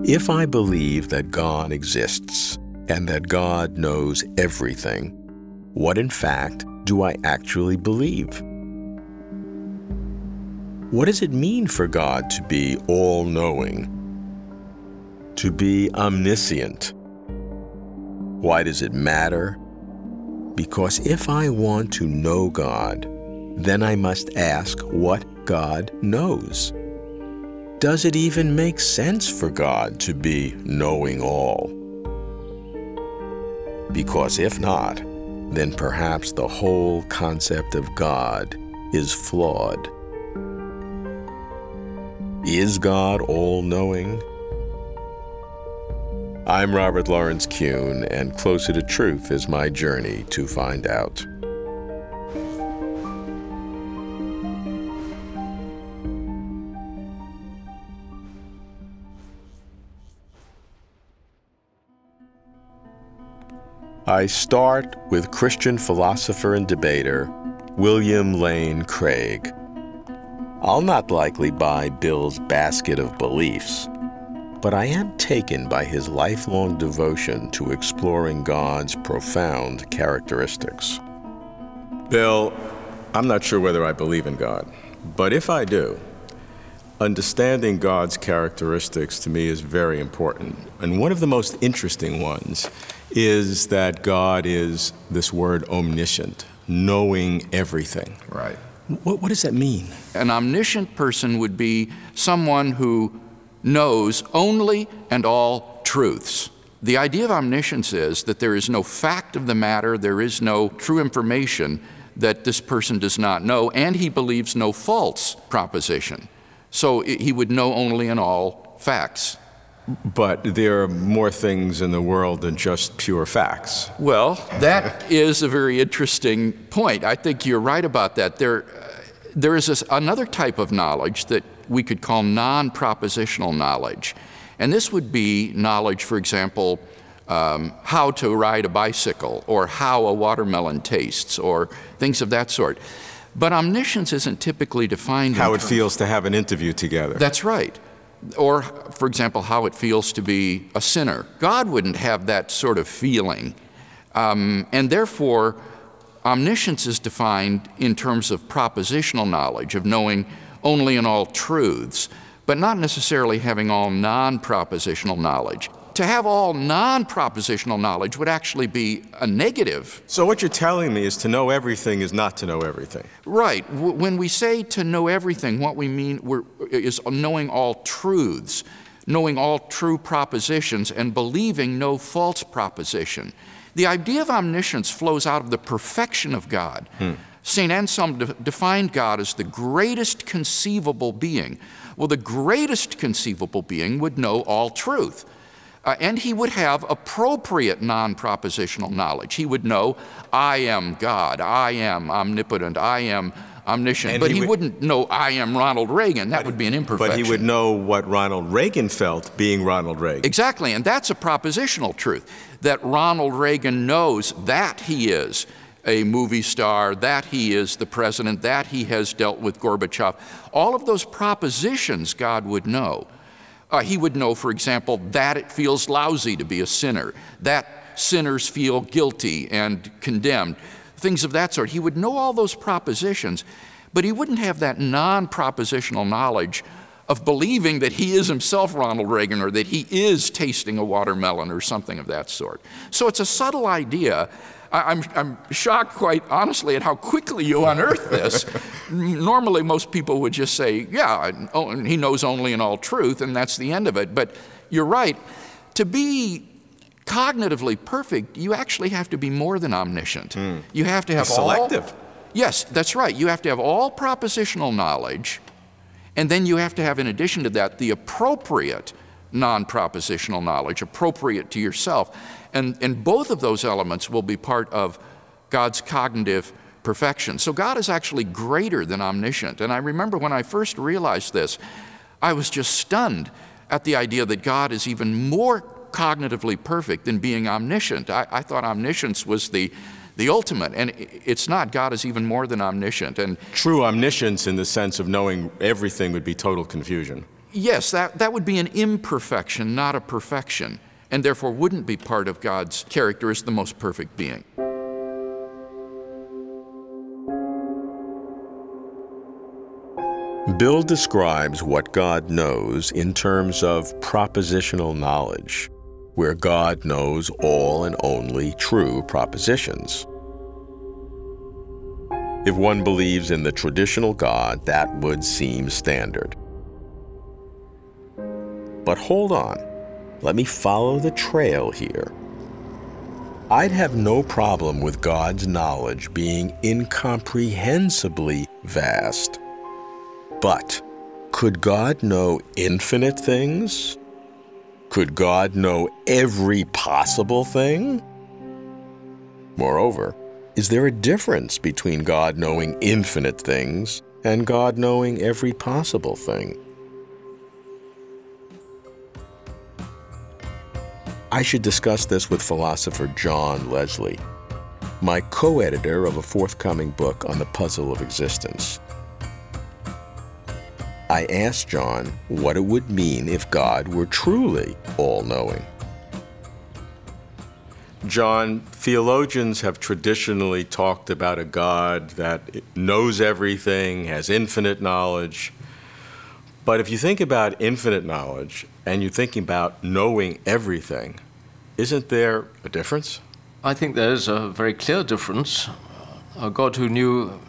If I believe that God exists and that God knows everything, what in fact do I actually believe? What does it mean for God to be all-knowing, to be omniscient? Why does it matter? Because if I want to know God, then I must ask what God knows. Does it even make sense for God to be knowing all? Because if not, then perhaps the whole concept of God is flawed. Is God all-knowing? I'm Robert Lawrence Kuhn, and Closer to Truth is my journey to find out. I start with Christian philosopher and debater William Lane Craig. I'll not likely buy Bill's basket of beliefs, but I am taken by his lifelong devotion to exploring God's profound characteristics. Bill, I'm not sure whether I believe in God, but if I do, understanding God's characteristics to me is very important. And one of the most interesting ones is that God is, this word, omniscient, knowing everything. Right. What does that mean? An omniscient person would be someone who knows only and all truths. The idea of omniscience is that there is no fact of the matter, there is no true information that this person does not know, and he believes no false proposition. So he would know only and all facts. But there are more things in the world than just pure facts. Well, that is a very interesting point. I think you're right about that. There is another type of knowledge that we could call non-propositional knowledge. And this would be knowledge, for example, how to ride a bicycle, or how a watermelon tastes, or things of that sort. But omniscience isn't typically defined how it feels to have an interview together. That's right. Or, for example, how it feels to be a sinner. God wouldn't have that sort of feeling. And therefore, omniscience is defined in terms of propositional knowledge, of knowing only and all truths, but not necessarily having all non-propositional knowledge. To have all non-propositional knowledge would actually be a negative. So what you're telling me is to know everything is not to know everything. Right. When we say to know everything, what we mean is knowing all truths, knowing all true propositions, and believing no false proposition. The idea of omniscience flows out of the perfection of God. St. Anselm defined God as the greatest conceivable being. Well, the greatest conceivable being would know all truth. And he would have appropriate non-propositional knowledge. He would know, I am God, I am omnipotent, I am omniscient. And but he wouldn't know, I am Ronald Reagan. That would be an imperfection. But he would know what Ronald Reagan felt being Ronald Reagan. Exactly, and that's a propositional truth, that Ronald Reagan knows that he is a movie star, that he is the president, that he has dealt with Gorbachev. All of those propositions God would know. He would know, for example, that it feels lousy to be a sinner, that sinners feel guilty and condemned, things of that sort. He would know all those propositions, but he wouldn't have that non-propositional knowledge of believing that he is himself Ronald Reagan, or that he is tasting a watermelon or something of that sort. So it's a subtle idea. I'm shocked, quite honestly, at how quickly you unearth this. Normally, most people would just say, yeah, he knows only and all truth, and that's the end of it. But you're right. To be cognitively perfect, you actually have to be more than omniscient. You have to have selective. Yes, that's right. You have to have all propositional knowledge, and then you have to have, in addition to that, the appropriate non-propositional knowledge, appropriate to yourself. And both of those elements will be part of God's cognitive perfection. So God is actually greater than omniscient. And I remember when I first realized this, I was just stunned at the idea that God is even more cognitively perfect than being omniscient. I thought omniscience was the ultimate, and it's not. God is even more than omniscient. And true omniscience, in the sense of knowing everything, would be total confusion. Yes, that would be an imperfection, not a perfection, and therefore wouldn't be part of God's character as the most perfect being. Bill describes what God knows in terms of propositional knowledge, where God knows all and only true propositions. If one believes in the traditional God, that would seem standard. But hold on, let me follow the trail here. I'd have no problem with God's knowledge being incomprehensibly vast. But could God know infinite things? Could God know every possible thing? Moreover, is there a difference between God knowing infinite things and God knowing every possible thing? I should discuss this with philosopher John Leslie, my co-editor of a forthcoming book on the puzzle of existence. I asked John what it would mean if God were truly all-knowing. John, theologians have traditionally talked about a God that knows everything, has infinite knowledge. But if you think about infinite knowledge and you're thinking about knowing everything, isn't there a difference? I think there is a very clear difference. A God who knew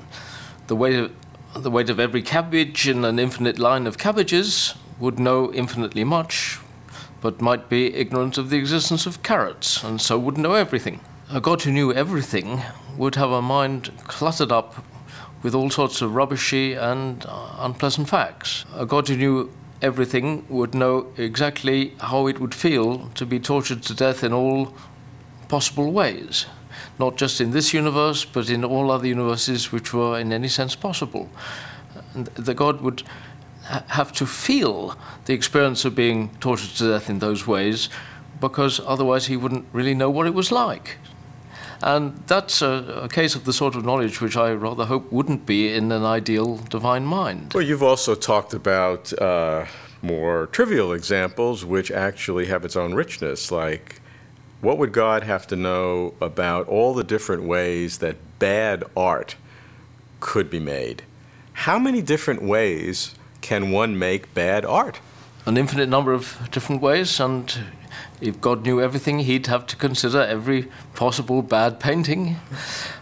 the weight of every cabbage in an infinite line of cabbages would know infinitely much, but might be ignorant of the existence of carrots, and so wouldn't know everything. A God who knew everything would have a mind cluttered up with all sorts of rubbishy and unpleasant facts. A God who knew everything would know exactly how it would feel to be tortured to death in all possible ways, not just in this universe, but in all other universes which were in any sense possible. And the God would have to feel the experience of being tortured to death in those ways, because otherwise he wouldn't really know what it was like. And that's a case of the sort of knowledge which I rather hope wouldn't be in an ideal divine mind. Well, you've also talked about more trivial examples which actually have its own richness, like what would God have to know about all the different ways that bad art could be made? How many different ways can one make bad art? An infinite number of different ways, and if God knew everything, he'd have to consider every possible bad painting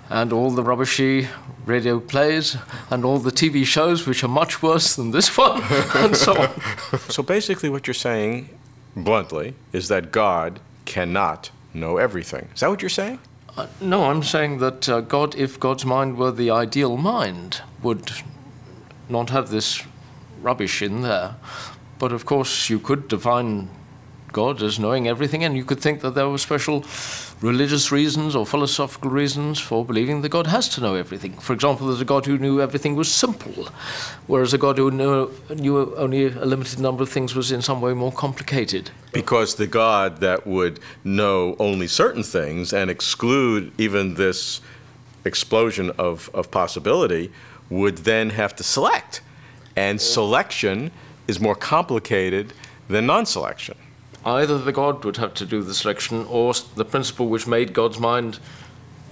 and all the rubbishy radio plays and all the TV shows which are much worse than this one, and so on. So basically what you're saying, bluntly, is that God cannot know everything. Is that what you're saying? No, I'm saying that God, if God's mind were the ideal mind, would not have this rubbish in there. But of course you could define God as knowing everything, and you could think that there were special religious reasons or philosophical reasons for believing that God has to know everything. For example, that a God who knew everything was simple, whereas a God who knew only a limited number of things was in some way more complicated. Because the God that would know only certain things and exclude even this explosion of possibility would then have to select. And selection is more complicated than non-selection. Either the God would have to do the selection, or the principle which made God's mind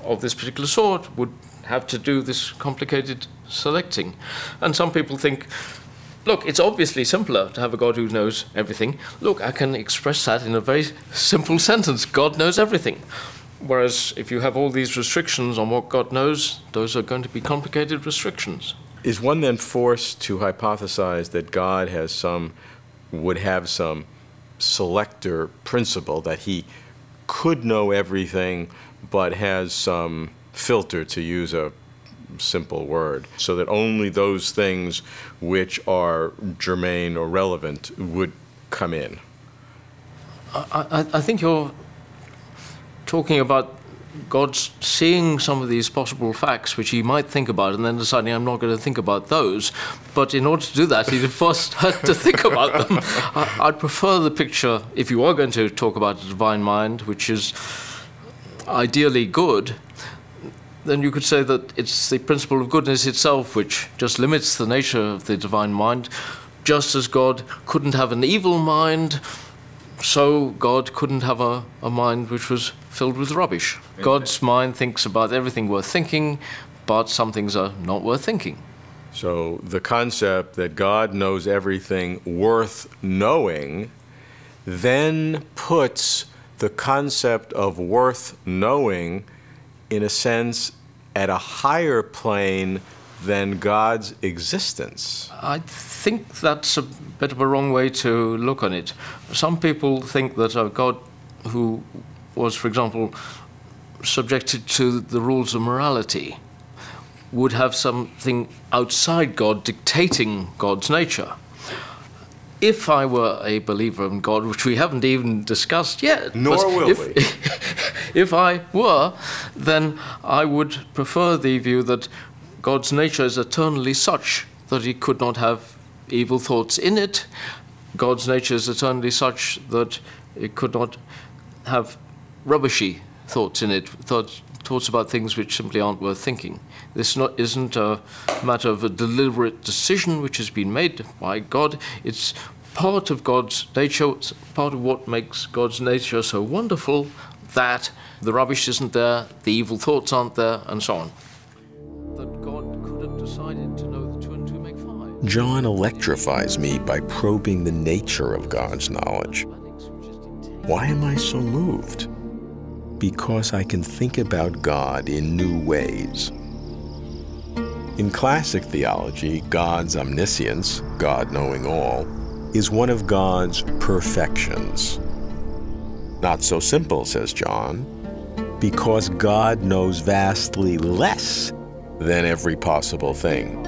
of this particular sort would have to do this complicated selecting. And some people think, look, it's obviously simpler to have a God who knows everything. Look, I can express that in a very simple sentence. God knows everything. Whereas if you have all these restrictions on what God knows, those are going to be complicated restrictions. Is one then forced to hypothesize that God would have some selector principle, that he could know everything but has some filter, to use a simple word, so that only those things which are germane or relevant would come in? I think you're talking about God seeing some of these possible facts which he might think about and then deciding, I'm not going to think about those. But in order to do that, he'd first had to think about them. I'd prefer the picture, if you are going to talk about a divine mind, which is ideally good, then you could say that it's the principle of goodness itself which just limits the nature of the divine mind just as God couldn't have an evil mind, so God couldn't have a mind which was filled with rubbish. God's mind thinks about everything worth thinking, but some things are not worth thinking. So the concept that God knows everything worth knowing then puts the concept of worth knowing, in a sense, at a higher plane than God's existence. I think that's a bit of a wrong way to look on it. Some people think that a God who was, for example, subjected to the rules of morality would have something outside God dictating God's nature. If I were a believer in God, which we haven't even discussed yet, nor will we. If I were, then I would prefer the view that God's nature is eternally such that he could not have evil thoughts in it. God's nature is eternally such that it could not have rubbishy thoughts in it, thoughts about things which simply aren't worth thinking. This isn't a matter of a deliberate decision which has been made by God. It's part of God's nature, it's part of what makes God's nature so wonderful, that the rubbish isn't there, the evil thoughts aren't there, and so on. That God could have decided to know that 2 and 2 make 5. John electrifies me by probing the nature of God's knowledge. Why am I so moved? Because I can think about God in new ways. In classic theology, God's omniscience, God knowing all, is one of God's perfections. Not so simple, says John, because God knows vastly less than every possible thing,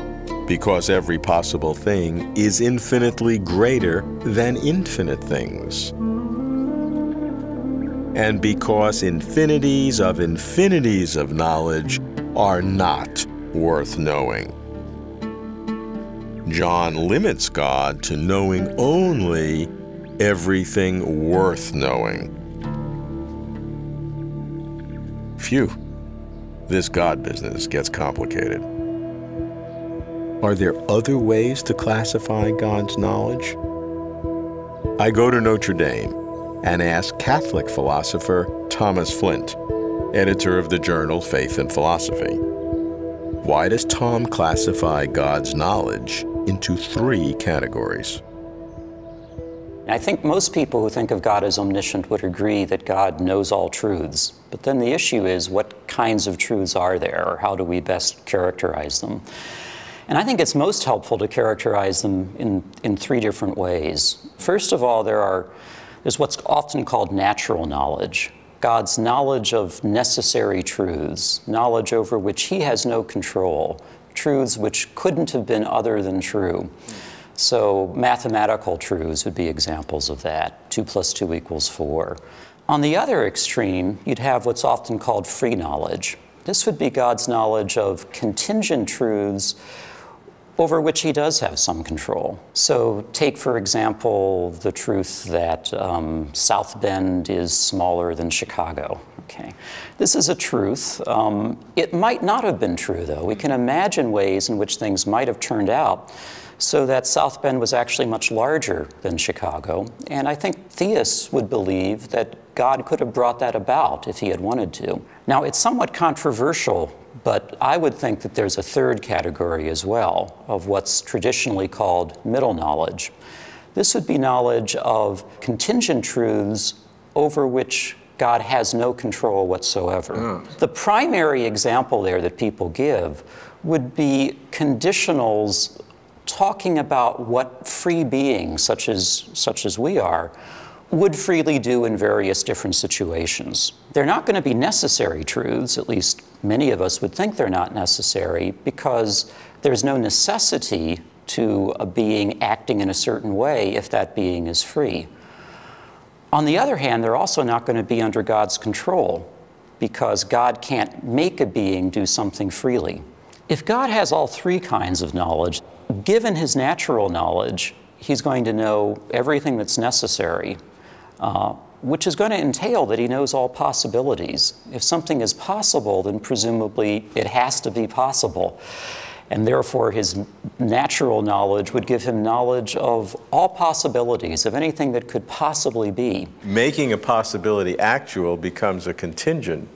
because every possible thing is infinitely greater than infinite things. And because infinities of knowledge are not worth knowing. John limits God to knowing only everything worth knowing. Phew, this God business gets complicated. Are there other ways to classify God's knowledge? I go to Notre Dame and ask Catholic philosopher Thomas Flint, editor of the journal Faith and Philosophy. Why does Tom classify God's knowledge into 3 categories? I think most people who think of God as omniscient would agree that God knows all truths. But then the issue is, what kinds of truths are there, or how do we best characterize them? And I think it's most helpful to characterize them in 3 different ways. First of all, there's what's often called natural knowledge. God's knowledge of necessary truths, knowledge over which he has no control, truths which couldn't have been other than true. So mathematical truths would be examples of that. 2 + 2 = 4. On the other extreme, you'd have what's often called free knowledge. This would be God's knowledge of contingent truths over which he does have some control. So take, for example, the truth that South Bend is smaller than Chicago. Okay. This is a truth. It might not have been true, though. We can imagine ways in which things might have turned out so that South Bend was actually much larger than Chicago. And I think theists would believe that God could have brought that about if he had wanted to. Now, it's somewhat controversial, but I would think that there's a 3rd category as well of what's traditionally called middle knowledge. This would be knowledge of contingent truths over which God has no control whatsoever. The primary example there that people give would be conditionals talking about what free beings, such as we are, would freely do in various different situations. They're not going to be necessary truths, at least many of us would think they're not necessary, because there's no necessity to a being acting in a certain way if that being is free. On the other hand, they're also not going to be under God's control, because God can't make a being do something freely. If God has all 3 kinds of knowledge, given his natural knowledge, he's going to know everything that's necessary, which is going to entail that he knows all possibilities. If something is possible, then presumably it has to be possible. And therefore, his natural knowledge would give him knowledge of all possibilities, of anything that could possibly be. Making a possibility actual becomes a contingent.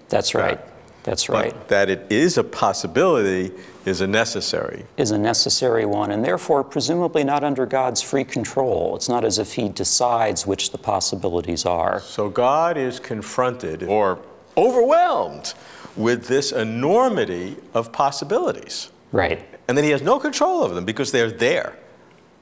That's right. That's right. But that it is a possibility is a necessary. Is a necessary one, and therefore presumably not under God's free control. It's not as if he decides which the possibilities are. So God is confronted or overwhelmed with this enormity of possibilities. Right. And then he has no control over them because they're there.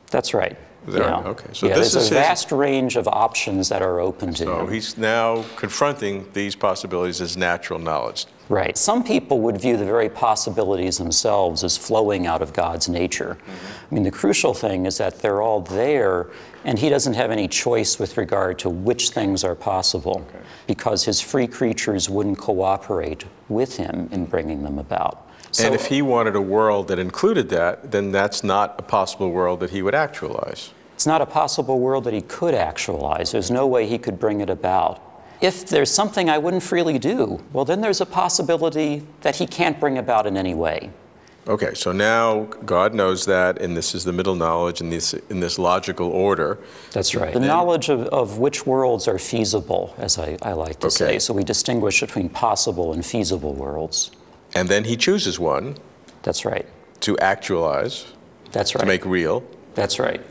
That's right. Okay. So this there's a vast range of options that are open to him. So he's now confronting these possibilities as natural knowledge. Right. Some people would view the very possibilities themselves as flowing out of God's nature. I mean, the crucial thing is that they're all there, and he doesn't have any choice with regard to which things are possible, because his free creatures wouldn't cooperate with him in bringing them about. So, and if he wanted a world that included that, then that's not a possible world that he would actualize. It's not a possible world that he could actualize. There's no way he could bring it about. If there's something I wouldn't freely do, well, then there's a possibility that he can't bring about in any way. Okay, so now God knows that, and this is the middle knowledge in this logical order. That's right. The knowledge of which worlds are feasible, as I like to say. So we distinguish between possible and feasible worlds. And then he chooses one. That's right. To actualize. That's right. To make real. That's right.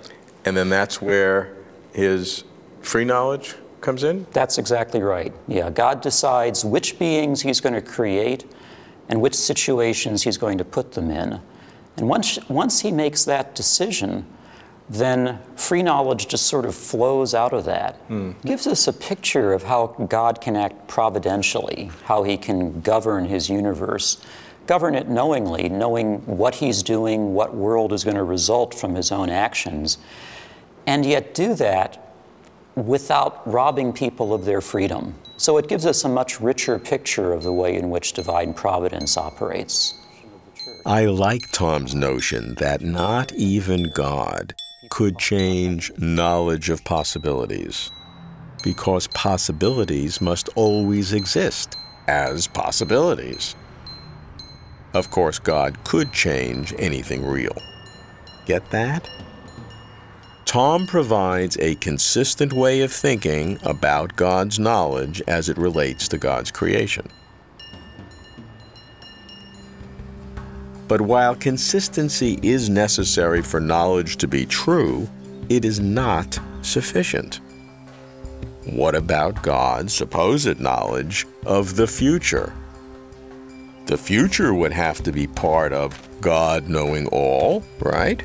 And then that's where his free knowledge comes in? That's exactly right. Yeah, God decides which beings he's going to create and which situations he's going to put them in. And once he makes that decision, then free knowledge just sort of flows out of that. Gives us a picture of how God can act providentially, how he can govern his universe, govern it knowingly, knowing what he's doing, what world is going to result from his own actions, and yet do that without robbing people of their freedom. So it gives us a much richer picture of the way in which divine providence operates. I like Tom's notion that not even God could change knowledge of possibilities, because possibilities must always exist as possibilities. Of course, God could change anything real. Get that? Tom provides a consistent way of thinking about God's knowledge as it relates to God's creation. But while consistency is necessary for knowledge to be true, it is not sufficient. What about God's supposed knowledge of the future? The future would have to be part of God knowing all, right?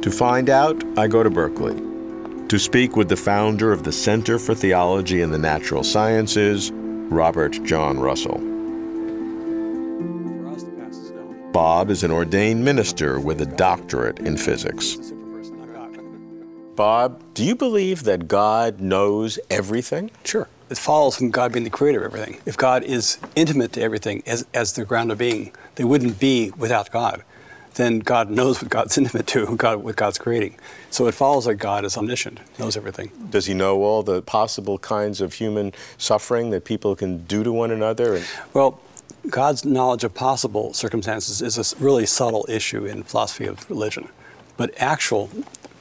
To find out, I go to Berkeley to speak with the founder of the Center for Theology and the Natural Sciences, Robert John Russell. Bob is an ordained minister with a doctorate in physics. Bob, do you believe that God knows everything? Sure. It follows from God being the creator of everything. If God is intimate to everything as the ground of being, they wouldn't be without God. Then God knows what God's intimate to, what God's creating. So it follows that God is omniscient, knows everything. Does he know all the possible kinds of human suffering that people can do to one another? Well, God's knowledge of possible circumstances is a really subtle issue in philosophy of religion. But actual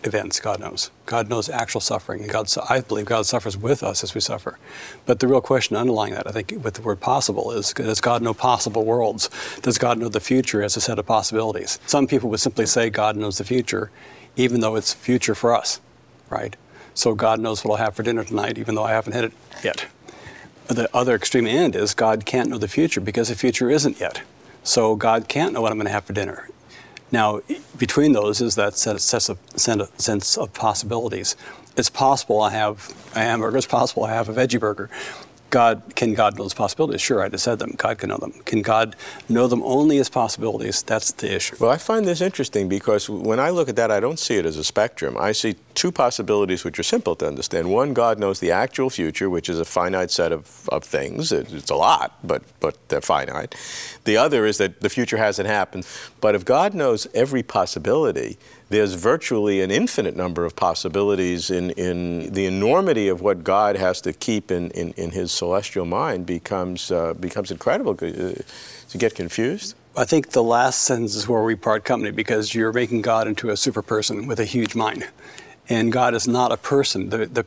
events, God knows. God knows actual suffering. And I believe God suffers with us as we suffer. But the real question underlying that, I think, with the word possible is, does God know possible worlds? Does God know the future as a set of possibilities? Some people would simply say God knows the future, even though it's future for us, right? So God knows what I'll have for dinner tonight, even though I haven't had it yet. The other extreme end is God can't know the future because the future isn't yet. So God can't know what I'm going to have for dinner. Now, between those is that sense of possibilities. It's possible I have a hamburger. It's possible I have a veggie burger. Can God know those possibilities? Sure, I just said them. God can know them. Can God know them only as possibilities? That's the issue. Well, I find this interesting because when I look at that, I don't see it as a spectrum. I see two possibilities which are simple to understand. One, God knows the actual future, which is a finite set of things. It's a lot, but they're finite. The other is that the future hasn't happened. But if God knows every possibility, there's virtually an infinite number of possibilities in the enormity of what God has to keep in his celestial mind becomes incredible. To get confused? I think the last sentence is where we part company, because you're making God into a super person with a huge mind. And God is not a person. The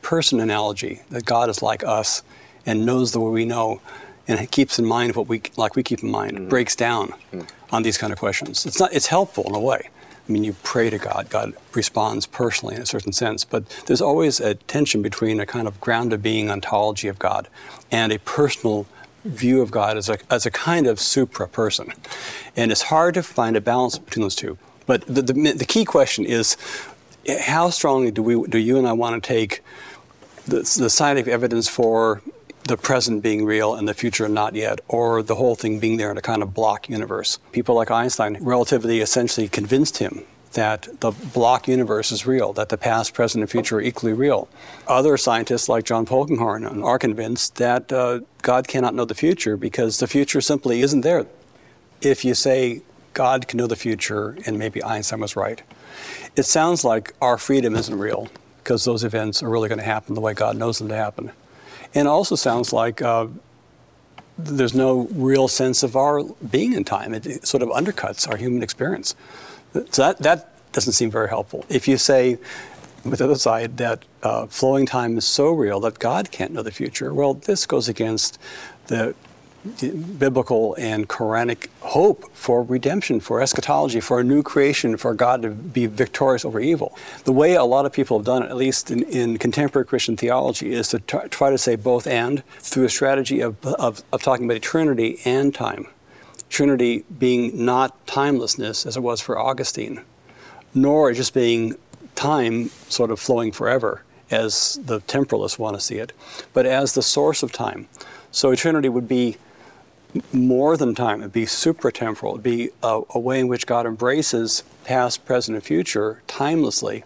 person analogy, that God is like us and knows the way we know and keeps in mind what we keep in mind, breaks down on these kind of questions. It's helpful in a way. I mean, you pray to God, God responds personally in a certain sense, but there's always a tension between a kind of grounded being ontology of God and a personal view of God as a kind of supra-person. And it's hard to find a balance between those two. But the key question is, how strongly do you and I want to take the scientific evidence for the present being real and the future not yet, or the whole thing being there in a kind of block universe? People like Einstein, relativity essentially convinced him that the block universe is real, that the past, present, and future are equally real. Other scientists like John Polkinghorne are convinced that God cannot know the future because the future simply isn't there. If you say God can know the future, and maybe Einstein was right, it sounds like our freedom isn't real because those events are really going to happen the way God knows them to happen. And it also sounds like there's no real sense of our being in time. It sort of undercuts our human experience. So that doesn't seem very helpful. If you say, with the other side, that flowing time is so real that God can't know the future, well, this goes against the biblical and Quranic hope for redemption, for eschatology, for a new creation, for God to be victorious over evil. The way a lot of people have done it, at least in contemporary Christian theology, is to try to say both and through a strategy of talking about eternity and time. Eternity being not timelessness, as it was for Augustine, nor just being time sort of flowing forever, as the temporalists want to see it, but as the source of time. So eternity would be more than time. It would be supratemporal. It would be a way in which God embraces past, present, and future timelessly,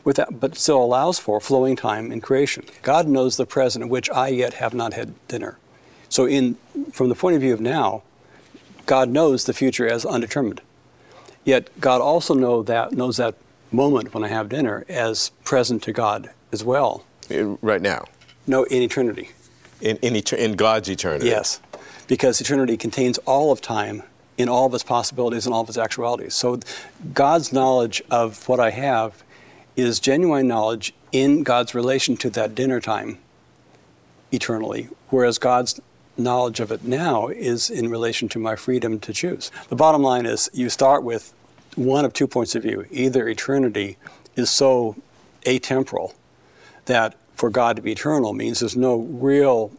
but still allows for flowing time in creation. God knows the present in which I yet have not had dinner. So from the point of view of now, God knows the future as undetermined. Yet God also knows that moment when I have dinner as present to God as well. Right now? No, in eternity. In God's eternity? Yes, because eternity contains all of time in all of its possibilities and all of its actualities. So God's knowledge of what I have is genuine knowledge in God's relation to that dinner time eternally, whereas God's knowledge of it now is in relation to my freedom to choose. The bottom line is you start with one of 2 points of view. Either eternity is so atemporal that for God to be eternal means there's no real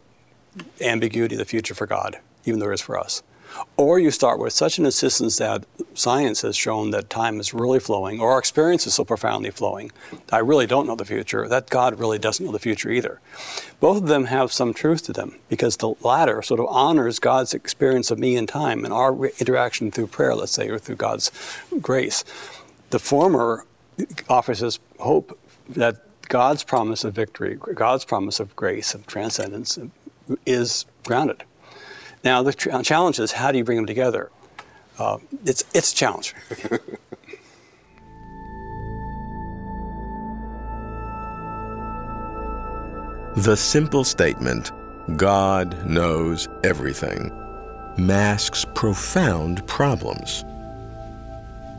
ambiguity of the future for God, even though there is for us. Or you start with such an insistence that science has shown that time is really flowing, or our experience is so profoundly flowing, I really don't know the future, that God really doesn't know the future either. Both of them have some truth to them, because the latter sort of honors God's experience of me in time and our interaction through prayer, let's say, or through God's grace. The former offers us hope that God's promise of victory, God's promise of grace, of transcendence, is grounded. Now, the challenge is, how do you bring them together? It's a challenge. The simple statement, God knows everything, masks profound problems.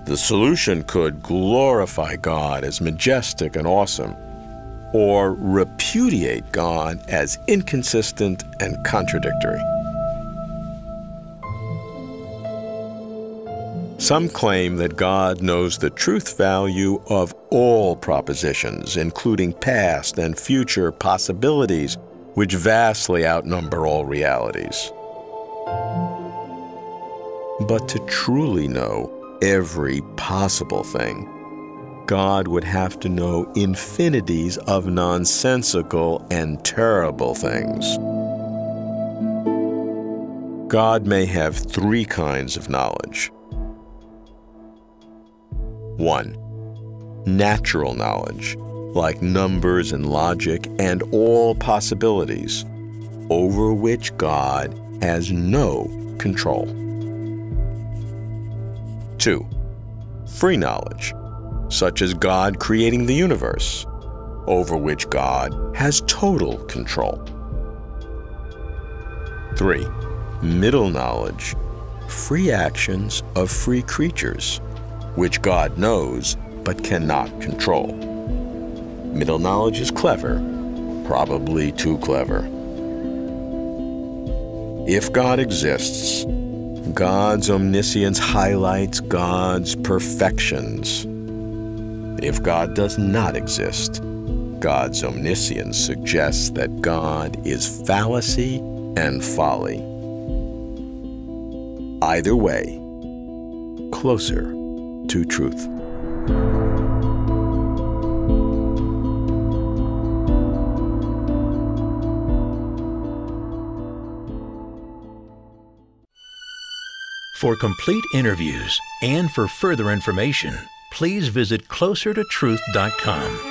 The solution could glorify God as majestic and awesome, or repudiate God as inconsistent and contradictory. Some claim that God knows the truth value of all propositions, including past and future possibilities, which vastly outnumber all realities. But to truly know every possible thing, God would have to know infinities of nonsensical and terrible things. God may have 3 kinds of knowledge. 1. Natural knowledge, like numbers and logic and all possibilities, over which God has no control. 2. free knowledge, such as God creating the universe, over which God has total control. 3. Middle knowledge, free actions of free creatures, which God knows but cannot control. Middle knowledge is clever, probably too clever. If God exists, God's omniscience highlights God's perfections. If God does not exist, God's omniscience suggests that God is fallacy and folly. Either way, closer to truth. For complete interviews and for further information, please visit closertotruth.com.